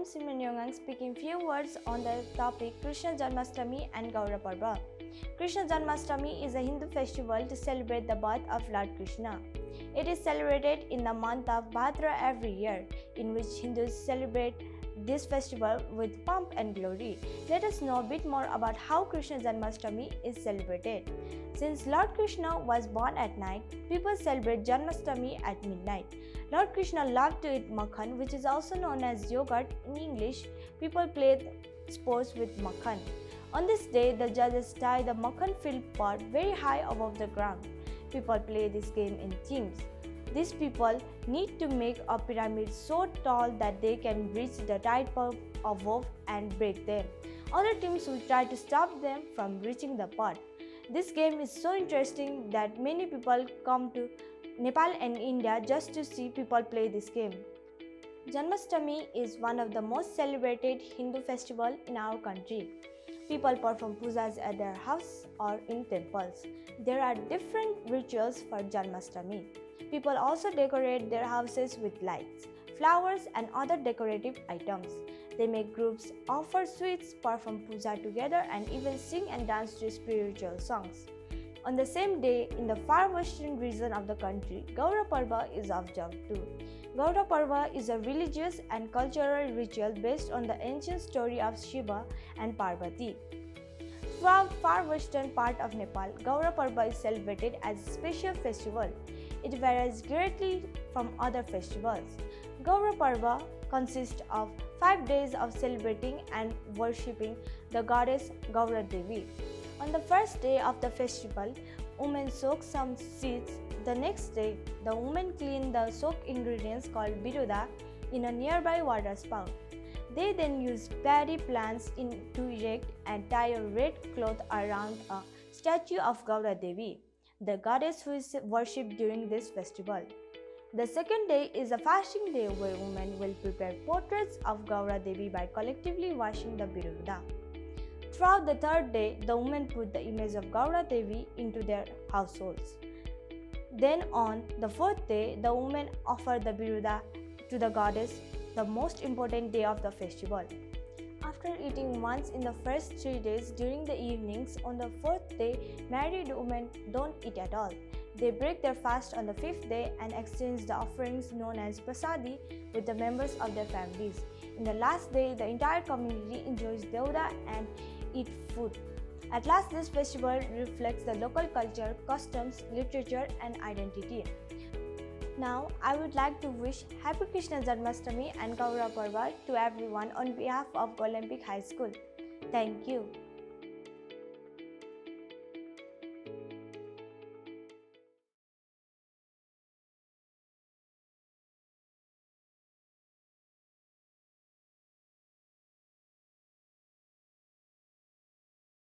Simran Yongang speaking few words on the topic Krishna Janmashtami and Gaura Parva. Krishna Janmashtami is a Hindu festival to celebrate the birth of Lord Krishna. It is celebrated in the month of Bhadra every year, in which Hindus celebrate this festival with pomp and glory. Let us know a bit more about how Krishna Janmashtami is celebrated. Since Lord Krishna was born at night, people celebrate Janmashtami at midnight. Lord Krishna loved to eat makhan, which is also known as yogurt in English. People play sports with makhan. On this day, the judges tie the makhan-filled pot very high above the ground. People play this game in teams. These people need to make a pyramid so tall that they can reach the tight pot above and break them. Other teams will try to stop them from reaching the pot. This game is so interesting that many people come to Nepal and India just to see people play this game. Janmashtami is one of the most celebrated Hindu festivals in our country. People perform pujas at their house or in temples. There are different rituals for Janmashtami. People also decorate their houses with lights, flowers and other decorative items. They make groups, offer sweets, perform puja together and even sing and dance to spiritual songs. On the same day, in the far western region of the country, Gaura Parva is observed too. Gaura Parva is a religious and cultural ritual based on the ancient story of Shiva and Parvati. From far western part of Nepal, Gaura Parva is celebrated as a special festival. It varies greatly from other festivals. Gaura Parva consists of 5 days of celebrating and worshipping the goddess Gaura Devi. On the first day of the festival, women soak some seeds. The next day, the women clean the soaked ingredients called biruda in a nearby water spout. They then use paddy plants to erect and tie a red cloth around a statue of Gaura Devi, the goddess who is worshipped during this festival. The second day is a fasting day where women will prepare portraits of Gaura Devi by collectively washing the biruda. Throughout the third day, the women put the image of Gaura Devi into their households. Then on the fourth day, the women offer the biruda to the goddess, the most important day of the festival. After eating once in the first 3 days, during the evenings on the fourth day, married women don't eat at all. They break their fast on the fifth day and exchange the offerings known as prasadi with the members of their families. In the last day, the entire community enjoys Dauda and eat food. At last, this festival reflects the local culture, customs, literature and identity. Now, I would like to wish Happy Krishna Janmashtami and Gaura Parva to everyone on behalf of Olympic High School. Thank you.